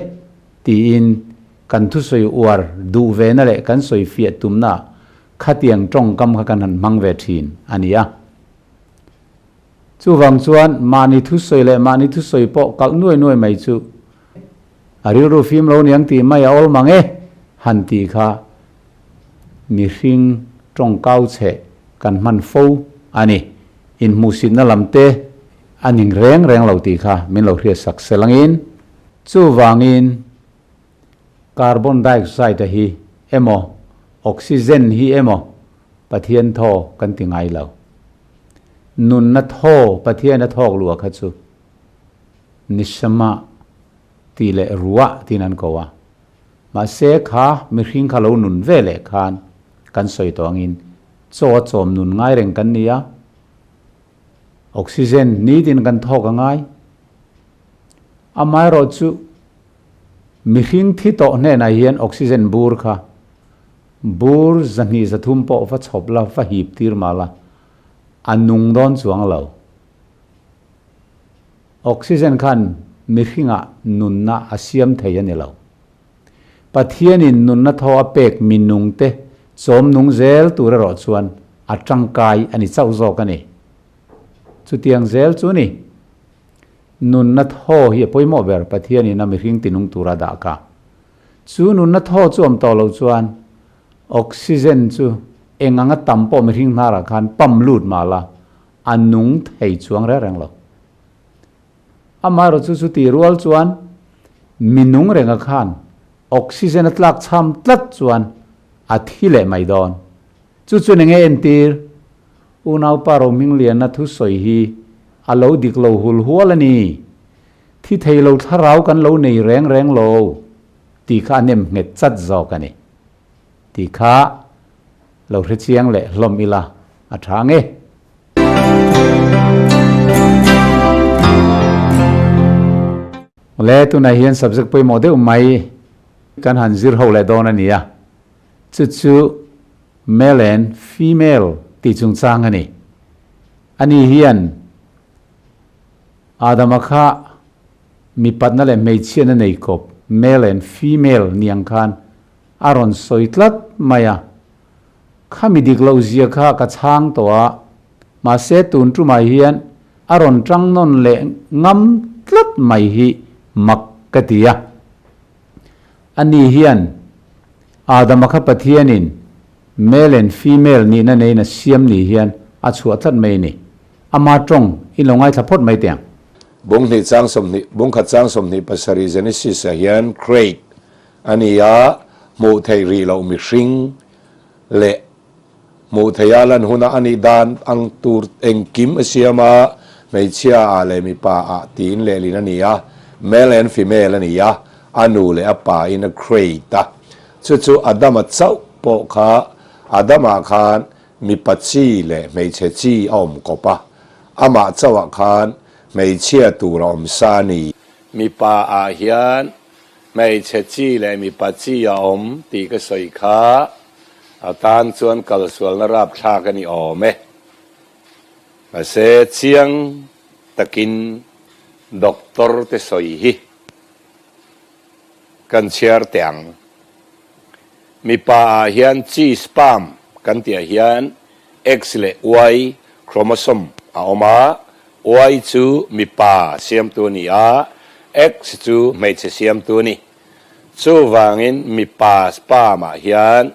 ตีอินกันทุสอยอวร์ดูเวนั่นแหละกันสอยเฟียตุมน่ะขัดยังจ้องกำกันหันมังเวทีนอันนี้อ่ะจู่วังชวนมานิทุสอยเลยมานิทุสอยปอกกัลน่วยไม่จู่อาริรูฟิมเราเนี่ยตีไม่เอามังหันตีค่ะมีริงจ้องเก้าเฉกันมันฟูอันนี้อินมูสินนั่นลำเตอันนี้แรงเราตีค่ะมินเราเรียกสักเสลังอินจู่วังอินคาร์บอนไดออกไซด์ฮีเอโมออกซิเจนฮีเอโมปะเทียนทอกันติงไงเรานุนนัทโฮปะเทียนนัทโฮลัวขัดซูนิสมาตีเลรัวตีนันก็ว่ามาเสกขามีริงขาเรานุนเวเลคานกันสวยตัวงินโจโจมนุนง่ายเร่งกันเนี่ยออกซิเจนนี้ดินกันทอกันง่ายอาไม่รอจู mi hring thi to hne na hian oxygen bur kha bur zani zathum po va chhopla va hip tir mala anung don chuang lo oxygen khan mi hringa nunna asiam thei ani lo pathian in nunna tho apek minung te chom nung zel tura ro chuan atangkai ani chau zo ka ni chu tiang zel chu ni nunna tho hi poimo ber pathian in mi hring tinung tura da ka chu nunna tho chom to lo chuan oxygen chu enganga tampo mi hring nara khan pam lut mala anung thei chuang re reng lo amaro chu ti rual chuan minung renga khan oxygen atlak cham tlat chuan athile mai don chu nge entir unau paro mingliana thu soi hi alo diklo hul hualani thi theilo tharau kan lo nei reng lo ti kha nem nget chat zo kani ti kha lo hre chiang le hlom ila athange le tu na hian subject poi model mai kan han zir ho le don ania chu male and female ti chung chang ani ani hian adama kha mi patna le mei chian nei kop male and female niang khan aron soitlat maya khami diklo zia kha ka chang towa ma se tun tu mai hian aron tang non le ngam tlat mai hi makkatia ani hian adama kha pathianin male and female ni na nei na siam ni hian a chuat thlat mai ni ama tong ilongai thapot mai tiang bung ni chang som ni bung kha chang som ni pasari genesis a hian great ania mu thei ri lo mi hring le mu theyalan huna ani dan ang tur engkim asiama mei chia a le mi pa a tin le lin ania male and female ania anu le apa in a crate chu adama chau po kha adama khan mi pachi le mei che chi om kopa ama chawa khan mei chia tu rom sani mi pa a hian mei che chi le mi pachi ya om ti ka soi kha atan chuan kal sual na rap tha ka ni ome ase chiang takin doctor te soi hi kan chiar tiang mi pa hian chi spam kan tia hian x le y chromosome a oma y chu mi pa siam tu ni a x chu mei che siam tu ni chu wangin mi pa spam a hian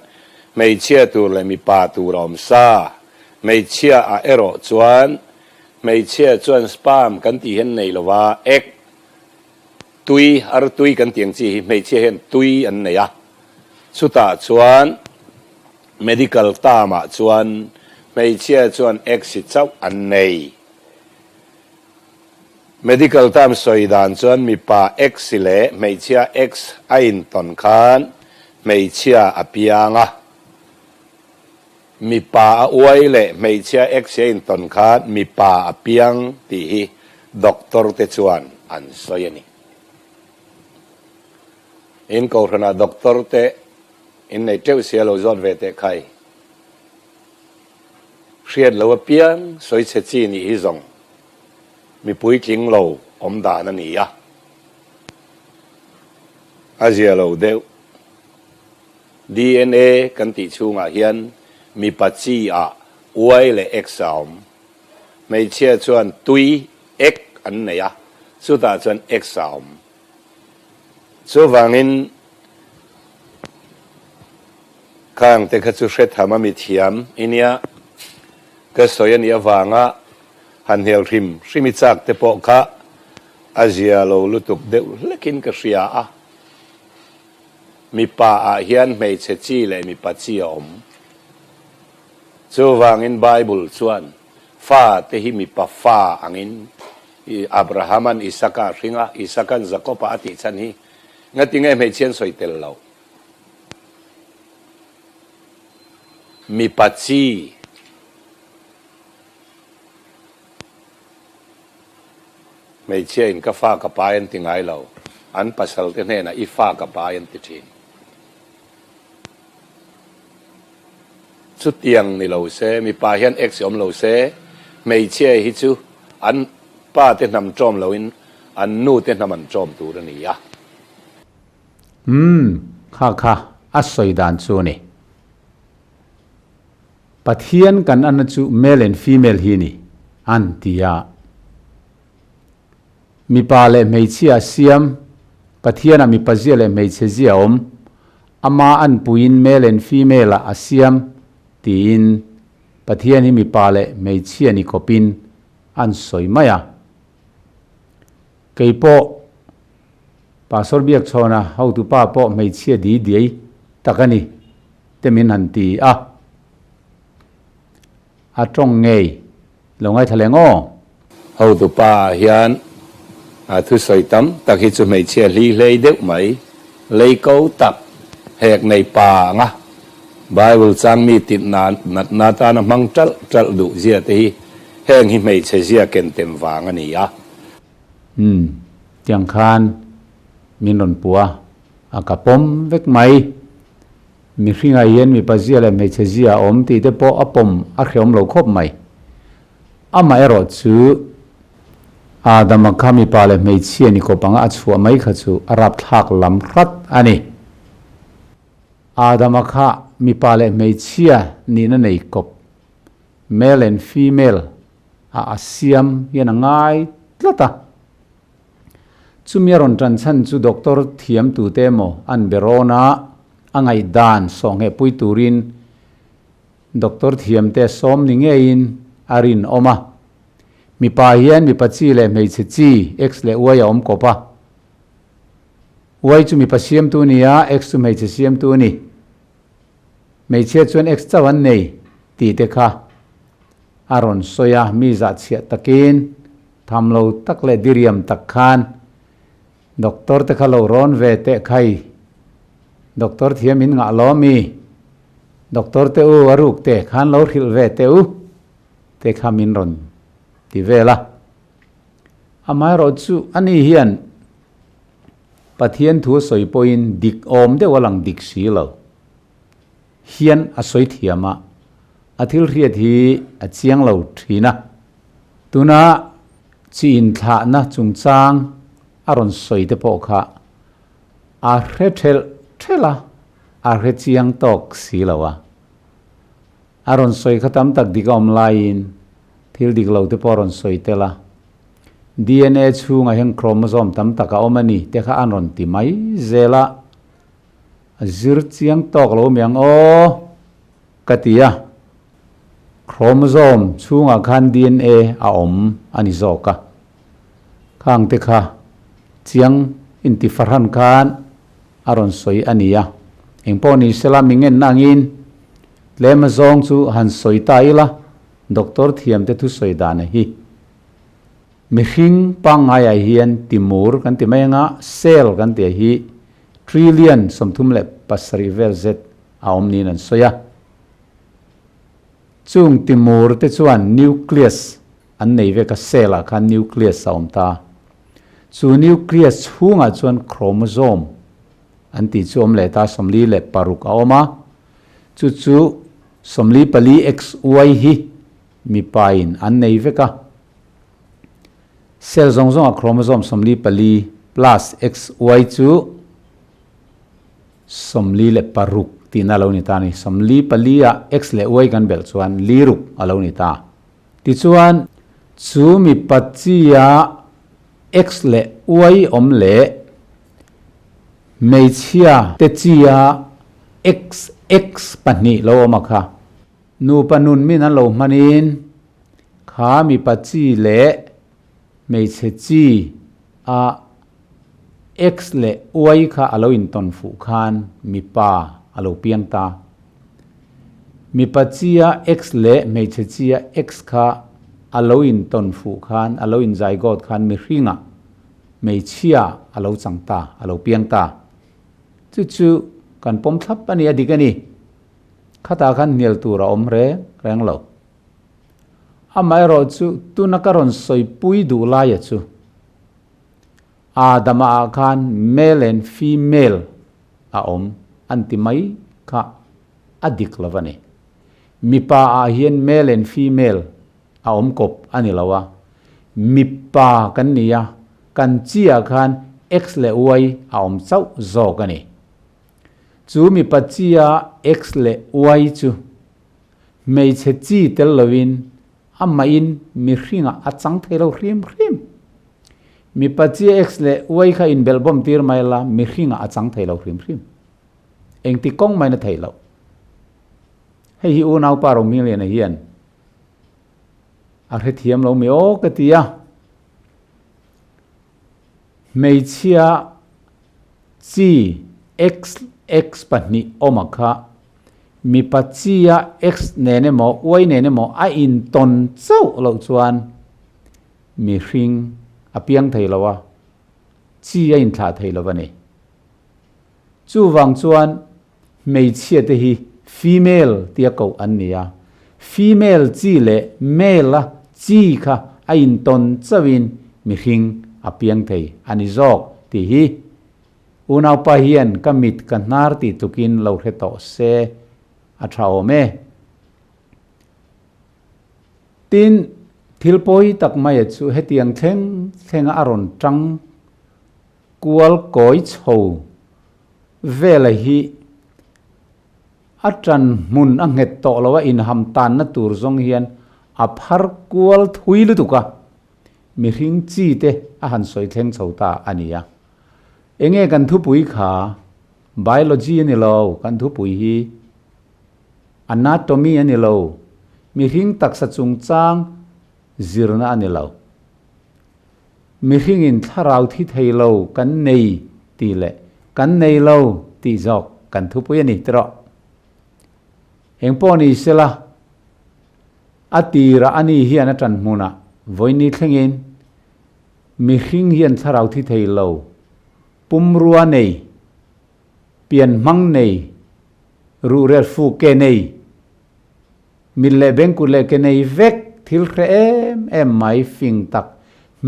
mei chia tu le mi pa tu rom sa mei chia a ero chuan mei chia chuan spam kan ti hen nei lowa x tui ar tui kan tiang chi mei chia hen tui an nei a chuta chuan medical tama chuan mei chia chuan x chau an nei medical tam soi dan chuan mi pa x le mei chia x a in ton khan mei chia a pianga mi pa a uai le mei chia x in ton khan mi pa a piang ti hi doctor te chuan an soi ani in ko rana doctor te in nei teu sia lo zon ve te khai riat lo piang soi che chi ni hi zong mi pui king lo om da na ni ya azia lo deu DNA kan ti chunga hian mi pachi a uai le exam mei chia chuan tui x an ne ya chu ta chuan exam chu wangin kang te kha chu hret hama mi thiam inia ka soyan ya wanga han hel rim rimi chak te po kha azia lo lutuk deu lekin ka ria a mi pa a hian mei che chi le mi pa chi om chu wangin bible chuan fa te hi mi pa fa angin abrahaman isaka ringa isakan zakopa ati chan hi ngati nge mei chen soi tel lo mi pa chi mei chen ka fa ka pa en tingai lo an pasal te ne na ifa ka pa yan ti chin chút tiang ni lo se mi pa hian ex om lo se mei che hi chu an pa te nam chom lo in an nu te nam an chom tu ra ni ya kha a soi dan chu ni pathian kan an chu male and female hi ni an tia mi pa le mei chia siam pathian a mi pa zia le mei che zia om ama an puin male and female a siam tin pathian hi mi pa le mei chia ni kopin an soi maya keipo pastor Biakchhawna how to pa po mei chia di dei takani temin han ti a trong ngei longai thalengo how to pa hian a thu soi tam tak hi chu mei chia li lei deuh mai lei ko tak hek nei pa nga Bible chang mi tin na ta na mang chal du zia te hi heng hi mei che zia ken tem wang ani ya tiang khan min ron pua a kapom vek mai mi hringa yen mi pazia le mei che zia om ti te po apom a khom lo khop mai ama ero chu Adam khami pa le mei chia ni ko panga achua mai kha chu arap thak lam rat ani Adam kha mi pa le mei chia ni na nei kop male and female a asiam yen ngai tlata chumiaron tran chan chu doctor thiam tu te mo an berona angai dan song he pui turin doctor thiam te som ni nge in arin oma mi pa hian mi pachi le mei che chi x le y om kopa y chu mi pasiam tu ni a x chu mei che siam tu ni mei che chuan x chawan nei ti te kha aron soya mi za chia takin thamlo takle diriam takhan doctor te khalo ron ve te khai doctor thiam in nga lo mi doctor te u aruk te khan lo khil ve te u te khamin ron ti vela amai ro chu ani hian pathian thu soi poin dik om de walang dik si lo hian a soi thiama athil riat hi a chiang lo thina tuna chin thla na chungchang aron soi te po kha a hretel thela a hre chiang tok si lawa aron soi khatam tak digom lain thil diklo te poron soi tela DNA chunga heng chromosome tam taka omani te kha anon ti mai zela zir chiang tok lo miang o katia chromosome chunga khan DNA a om ani zoka khang te kha chiang inti farhan khan aron soi ania engponi sela mingen nangin lema zong chu han soi taila doctor thiam te thu soi dan hi mi hring pangaya hian timur kan ti mai nga cell kan ti hi trillion somthum le pasari vel zet a omni nan soya chung timur te chuan nucleus an nei ve ka cell a khan nucleus saum ta chu nucleus chunga chuan chromosome an ti chom le ta somli le paruk a oma chu somli pali xy hi mi pain an nei ve ka cell zong a chromosome somli pali plus xy chu somli le paruk ti na lo ni ta ni somli pali a x le y kan bel chuan liruk alo ni ta ti chuan chu mi pachia x le y om le mei chia te chia x pani lo ma kha nu panun min an lo manin kha mi pachi le mei che chi a x le y kha alo in ton fu khan mi pa alo piang ta mi pachia x le mei che chia x kha alo in ton fu khan alo in zygote khan mi hringa mei chia alo changta alo piang ta chu kan pom thap ani adikani khata khan nial tu ra om re reng lo amai ro chu tu na karon soi pui du la ya chu Adama khan male and female om antimai kha diklo vani mipa hian male and female om kop anilawa mipa kan nia kan chia khan x le y om chau zo kani chu mipa chia x le y chu mei che chi tel lovin amain mi hringa achang thelo hrim hrim mipa chia x le y kha in belbom tir maila mi hringa achang thelo hrim hrim engti kong mai na thelo hei hi unau pa Rohmingliana hian a thiam lo mi o ka tia mei chia chi x pani omakha mi pa chia x nene mo y nene mo a in ton chau lo chuan mi hring apiang theilawa chi a in tha theilawa ni chu wang chuan mei chia te hi female tia ko ania female chi le male chi kha a in ton chawin mi hring apiang thei ani zok ti hi unau pa hian kamit kanar ti tukin lo reto se athao me tin thilpoi tak mai chu hetiang thleng aron tang kual koi chho vela hi atran mun anget to lawa in ham tan na tur zong hian aphar kual thui lu tuka mi hring chi te a han soi thleng chhota ania enge kan thu pui kha biology ani lo kan thu pui hi anatomy ani lo mi hring taksa chung chang zirna ani lo mi hring in tharau thi theilo kan nei ti le kan nei lo ti jok kan thu pui ani tro engpo ni sela atira ani hian atan muna voini thlengin mi hring hian tharau thi theilo pumrua nei pian mang nei ru rel fu ke nei mille benku le ke nei vek thil kre em mai fing tak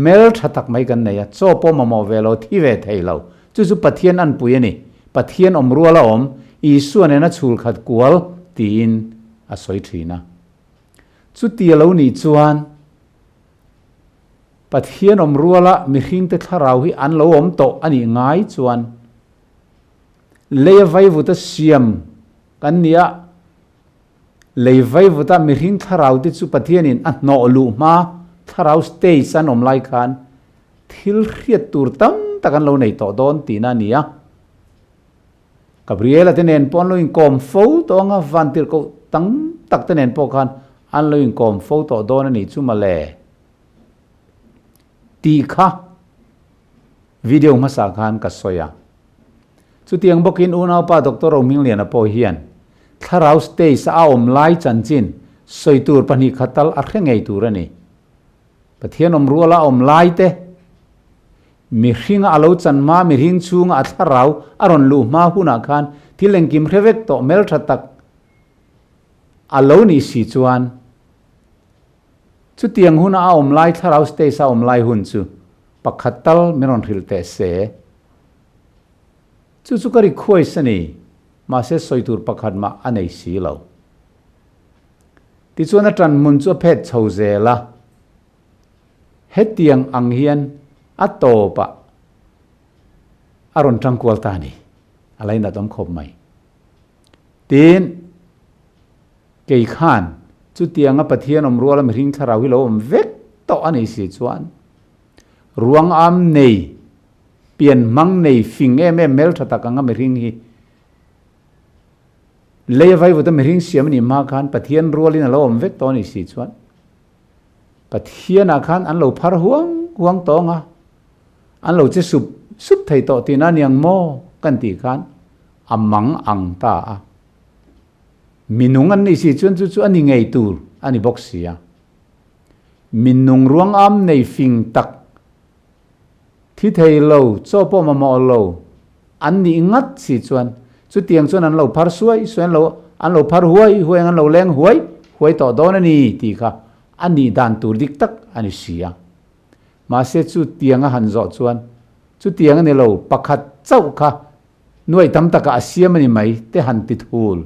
mel thatak mai kan nei cho po mamo velo thi ve theilo chu pathian an pui ani pathian omruala om isu ne na chul khat kual tin a soi thina chu ti lo ni chuan pathian omruala mi hring te tharau hi an lo om to ani ngai chuan levai vuta siam kan nia levai vuta mi hring tharau te chu pathian in a no lu ma tharau stage an om lai khan thil hriat tur tam takan lo nei to don tina nia Gabriela tenen pon lo in kom fo to nga vantir ko tang tak tenen po khan an lo in kom fo to don ani chu male ti kha video masa khan ka soya chu tiang bokin unau pa Dr. Rohmingliana po hian tharau stay sa om lai chanchin soitur pani khatal a khrengei turani pathian om ruala om lai te mi hringa alo chan ma mi hring chunga atharau aron lu ma huna khan thileng kim hrevek to mel thatak alo ni si chuan chu tiang huna a om lai tharau stay sa om lai hun chu pakhatal meron rilte se chu kari khoi sani ma se soitur pakhat ma anei si lo ti chuan atran mun chu phet chhozela hetiang ang hian atopa aron tangkwal tani alai na dom khop mai tin kei khan chu tianga pathian om ruala mi hring tharau hi lo om vek to ani si chuan ruang am nei pian mang nei fing em mel thata kanga mi hring hi levai vuta mi hring siam ni ma khan pathian rualin lo om vek to ni si chuan pathian a khan an lo phar huang to nga an lo che sup thei to tina niang mo kan ti khan amang ang ta a minung an ni si chuan chu ani ngei tur ani boxia minung ruang am nei fing tak thi thei lo cho po ma mo lo an ni ngat si chuan chu tiang chuan an lo phar suai lo an lo phar huai an lo leng huai to don ani ti kha ani dan tur dik tak ani sia ma se chu tianga han zo chuan chu tiang ani lo pakhat chau kha nuai tam taka asiam ani mai te han ti thul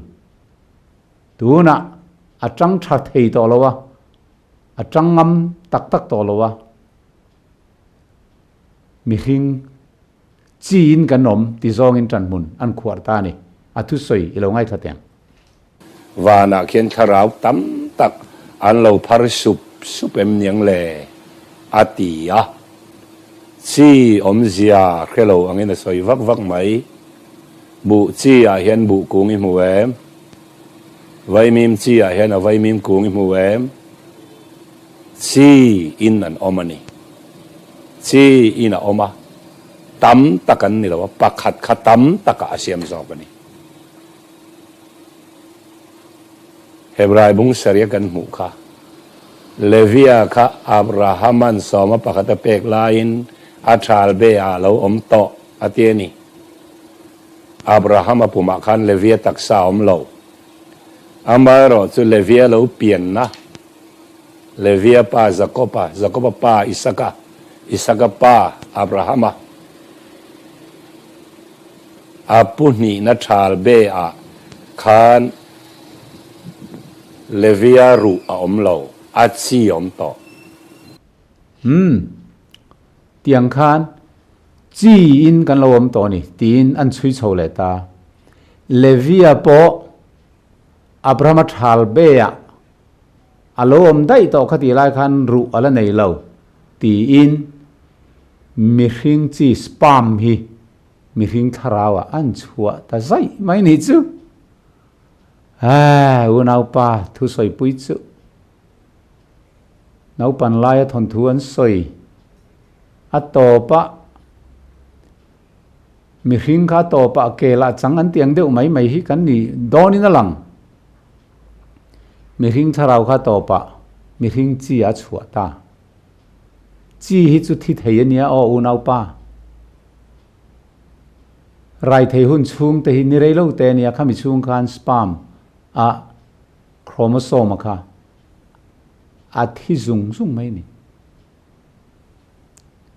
tuna atang tha thei to lowa atang ngam tak tak to lowa mi hing chi in kanom ti zong in tran mun an khuar ta ni athu soi ilo ngai thateng và na khiên kharau tam tak an lo phar sup em niang le atia chi om zia khelo angin soi vak mai bu chi a hian bu kung i mu em vai mim chi a hian a vai mim kung i mu em chi in an omani chi in a oma tam takan ni lo pakhat kha tam taka asiam zo bani Hebrai bung saria kan mu kha Levia kha Abrahaman soma pakhat pek lain athal be a lo om to atieni Abraham puma khan Levia taksa om lo amaro chu Levia lo pian na Levia pa Jacob pa Isaka pa Abrahama apuni na thal be a khan Levia ru a om lo a chi om to tiang khan chi in kan lo om to ni tin an chui chho le ta Levia po Abraham thal be a alo om dai to khati lai khan ru ala nei lo ti in mi hring chi spam hi mi hring tharawa an chua ta zai mai ni chu unau pa thu soi pui chu nau pan lai thon thu an soi ato pa mi hring kha to pa ke la chang an tiang deuh mai hi kan ni don in alang mi hring tharau kha to pa mi hring chi a chua ta chi hi chu thi thei ania o unau pa rai thei hun chung te hi ni rei lo te nia khami chung khan spam a chromosome kha a thi zung mai ni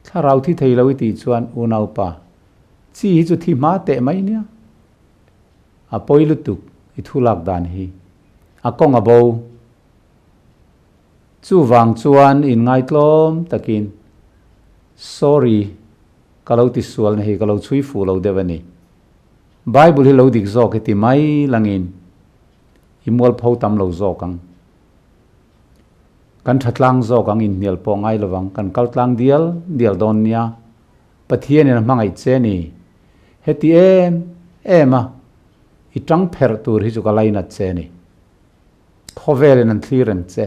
tharau thi thei lo ti chuan unau pa chi hi chu thi ma te mai nia a poilu tu I thulak dan hi a kong abo chu wang chuan in ngai tlom takin sorry kalau ti sual na hi kalau chui fu lo devani Bible hi lo dik zo ke ti mai langin imol phau tam lo zo kang kan thatlang zo kang in nial po ngai lawang kan kaltlang dial don nia pathian in mangai che ni heti ema I tang pher tur hi chu kalai na che ni khovel an thliren che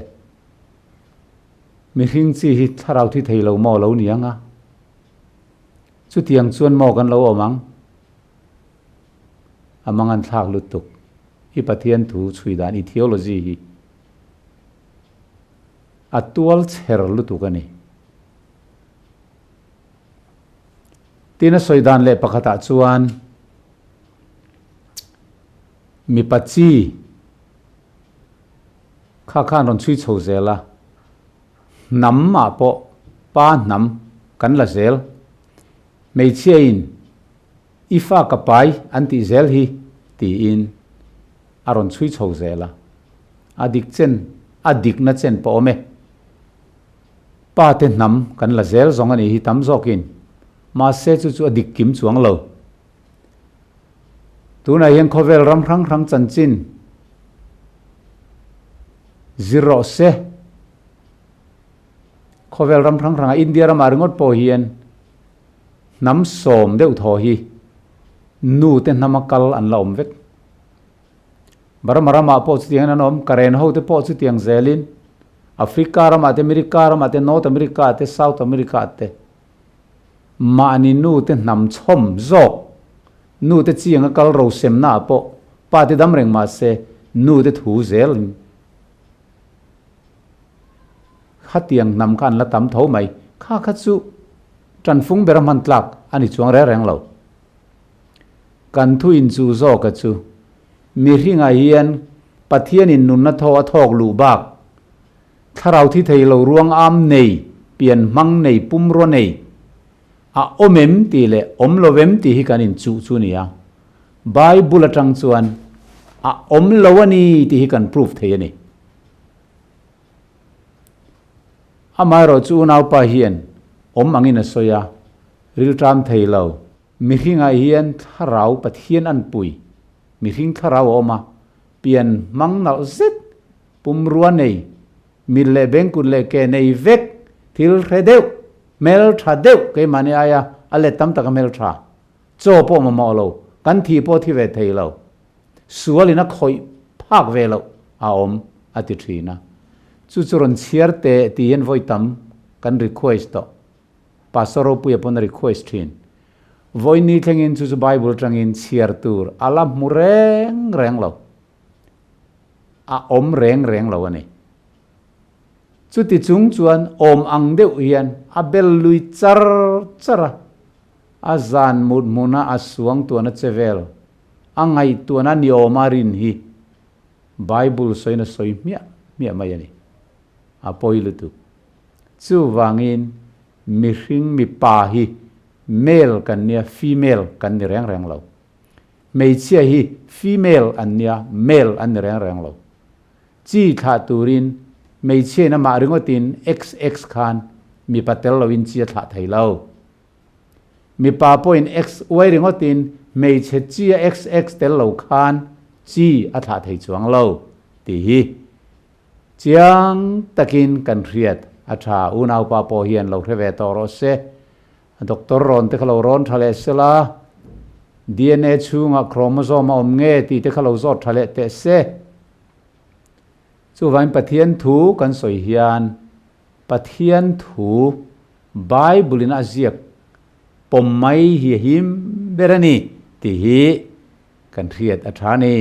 mi hring chi hi tharau thi thei lo mo lo nianga chu tiang chuan mo kan lo omang amang an thak lutuk I pathian thu chui dan I theology hi atual cher lutuk ani tina soidan le pakhata chuan mi pachi kha ron chui chho zela nam ma po pa nam kan la zel mei chein ifa ka pai anti zel hi ti in aron chui chho zela adik na chen po me pa te nam kan la zel zong ani hi tam zokin ma se chu adik kim chuang lo tuna hian khovel ram hrang chan chin zero se khovel ram hrang India ram aringot po hian nam som deuh tho hi nu te namakal an la om vek marama po chu tiang anom karen ho te po chu tiang zelin Africa rama te America rama te North America te South America te mani nu te nam chom zok nu te chiang kal ro sem na po pa te dam reng ma se nu te thu zel khatiang nam kan la tam tho mai kha chu tran phung beram han tlak ani chuang re reng lo kan thu in chu zo ka chu mi ringa hian pathian in nun na tho a thok lu bak tharau thi thei lo ruang am nei pian mang nei pum ro nei omem ti le omlovem ti hi kanin chu nia Bible atang chuan omlowani ti hi kan proof thei ani amaro chu nau pa hian angin a soya ril tram thei lo mi hinga hian tharau pathian an pui mi hing tharau oma pian mang nal zet pumrua nei mi le bengkun le ke nei vek thil redeu mel thadeu ke mani aya ale tam tak mel tha cho po ma lo kan thi po thi ve thei lo sualina khoi phak ve lo om ati thina chu churon chiarte ti en voi tam kan request to pastor pu upon request thin voi ni thengin chu Bible tangin chiar tur alam reng lo om reng lo ani chu ti chung chuan om ang deuh hian a bel lui chara azan muna asuang tuana chevel angai tuana niomarin hi Bible soina soi mia mai ani a poilu tu chu wangin mi hring mi pa hi male kan nia female kan ni reng lo mei chia hi female an nia male an ni reng lo chi tha turin mei chia na ma ringotin xx khan mi patel lo in chia tha thei lo mi pa point x y ringotin mei che chia xx tel lo khan chi a tha thei chuang lo ti hi chiang takin kan riat atha unau pa po hian lo theve to ro se doctor ron te khalo ron thale sela DNA chunga chromosome om nge ti te khalo zot thale te se chu vain pathian thu kan soi hian pathian thu Bible in aziak pom mai hi him berani ti hi kan riat athani